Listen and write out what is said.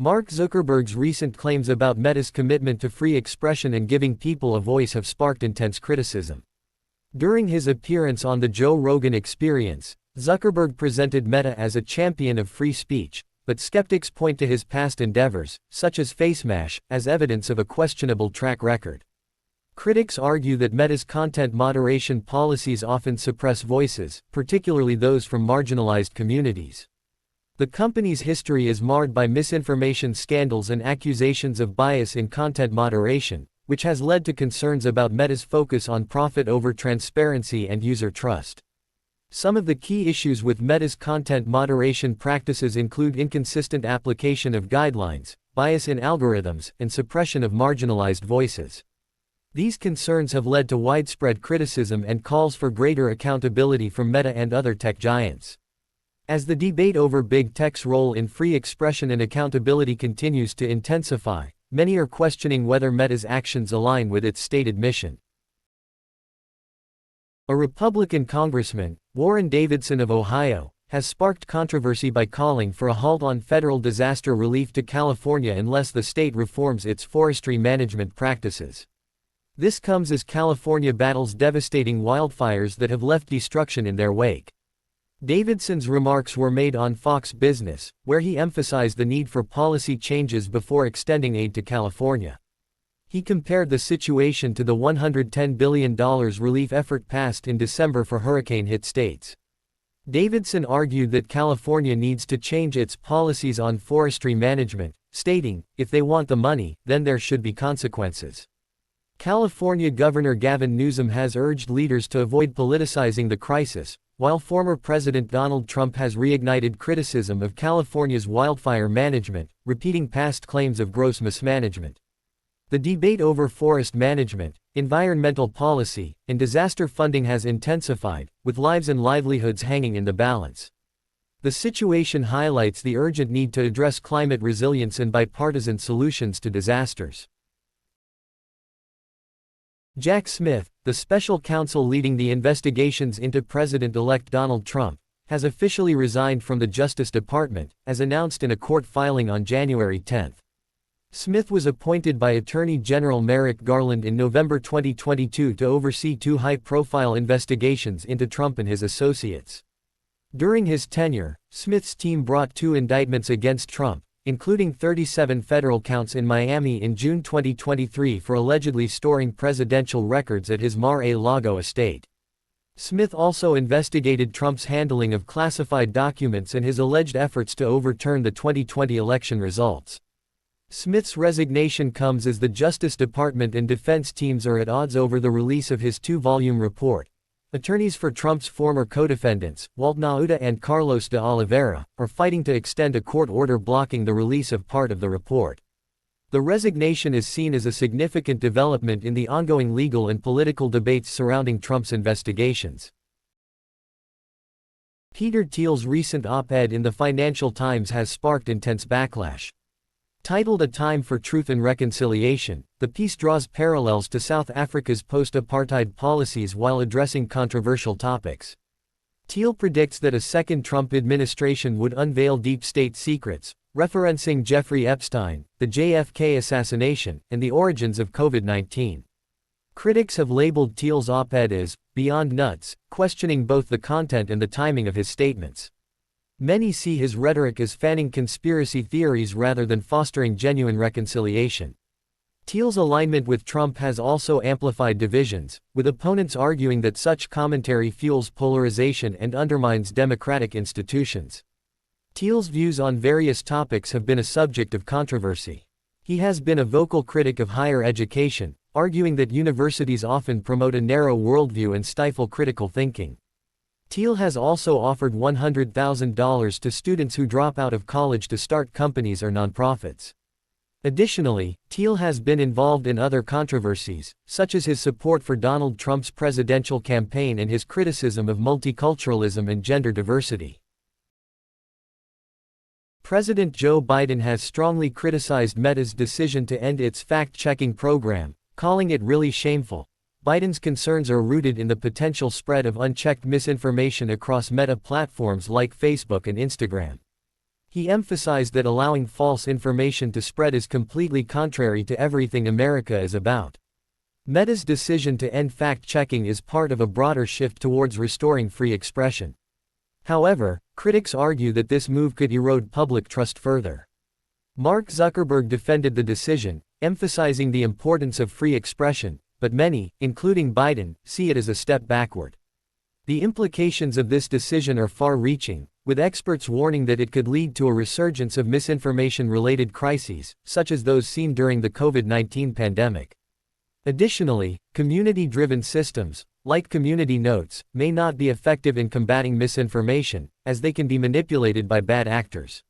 Mark Zuckerberg's recent claims about Meta's commitment to free expression and giving people a voice have sparked intense criticism. During his appearance on The Joe Rogan Experience, Zuckerberg presented Meta as a champion of free speech, but skeptics point to his past endeavors, such as FaceMash, as evidence of a questionable track record. Critics argue that Meta's content moderation policies often suppress voices, particularly those from marginalized communities. The company's history is marred by misinformation scandals and accusations of bias in content moderation, which has led to concerns about Meta's focus on profit over transparency and user trust. Some of the key issues with Meta's content moderation practices include inconsistent application of guidelines, bias in algorithms, and suppression of marginalized voices. These concerns have led to widespread criticism and calls for greater accountability from Meta and other tech giants. As the debate over big tech's role in free expression and accountability continues to intensify, many are questioning whether Meta's actions align with its stated mission. A Republican congressman, Warren Davidson of Ohio, has sparked controversy by calling for a halt on federal disaster relief to California unless the state reforms its forestry management practices. This comes as California battles devastating wildfires that have left destruction in their wake. Davidson's remarks were made on Fox Business, where he emphasized the need for policy changes before extending aid to California. He compared the situation to the $110 billion relief effort passed in December for hurricane-hit states. Davidson argued that California needs to change its policies on forestry management, stating, "If they want the money, then there should be consequences." California Governor Gavin Newsom has urged leaders to avoid politicizing the crisis, while former President Donald Trump has reignited criticism of California's wildfire management, repeating past claims of gross mismanagement. The debate over forest management, environmental policy, and disaster funding has intensified, with lives and livelihoods hanging in the balance. The situation highlights the urgent need to address climate resilience and bipartisan solutions to disasters. Jack Smith, the special counsel leading the investigations into President-elect Donald Trump, has officially resigned from the Justice Department, as announced in a court filing on January 10. Smith was appointed by Attorney General Merrick Garland in November 2022 to oversee two high-profile investigations into Trump and his associates. During his tenure, Smith's team brought two indictments against Trump, including 37 federal counts in Miami in June 2023 for allegedly storing presidential records at his Mar-a-Lago estate. Smith also investigated Trump's handling of classified documents and his alleged efforts to overturn the 2020 election results. Smith's resignation comes as the Justice Department and defense teams are at odds over the release of his two-volume report. Attorneys for Trump's former co-defendants, Walt Nauta and Carlos de Oliveira, are fighting to extend a court order blocking the release of part of the report. The resignation is seen as a significant development in the ongoing legal and political debates surrounding Trump's investigations. Peter Thiel's recent op-ed in the Financial Times has sparked intense backlash. Titled A Time for Truth and Reconciliation, the piece draws parallels to South Africa's post-apartheid policies while addressing controversial topics. Thiel predicts that a second Trump administration would unveil deep state secrets, referencing Jeffrey Epstein, the JFK assassination, and the origins of COVID-19. Critics have labeled Thiel's op-ed as beyond nuts, questioning both the content and the timing of his statements. Many see his rhetoric as fanning conspiracy theories rather than fostering genuine reconciliation. Thiel's alignment with Trump has also amplified divisions, with opponents arguing that such commentary fuels polarization and undermines democratic institutions. Thiel's views on various topics have been a subject of controversy. He has been a vocal critic of higher education, arguing that universities often promote a narrow worldview and stifle critical thinking. Thiel has also offered $100,000 to students who drop out of college to start companies or nonprofits. Additionally, Thiel has been involved in other controversies, such as his support for Donald Trump's presidential campaign and his criticism of multiculturalism and gender diversity. President Joe Biden has strongly criticized Meta's decision to end its fact-checking program, calling it really shameful. Biden's concerns are rooted in the potential spread of unchecked misinformation across Meta platforms like Facebook and Instagram. He emphasized that allowing false information to spread is completely contrary to everything America is about. Meta's decision to end fact-checking is part of a broader shift towards restoring free expression. However, critics argue that this move could erode public trust further. Mark Zuckerberg defended the decision, emphasizing the importance of free expression, but many, including Biden, see it as a step backward. The implications of this decision are far-reaching, with experts warning that it could lead to a resurgence of misinformation-related crises, such as those seen during the COVID-19 pandemic. Additionally, community-driven systems, like community notes, may not be effective in combating misinformation, as they can be manipulated by bad actors.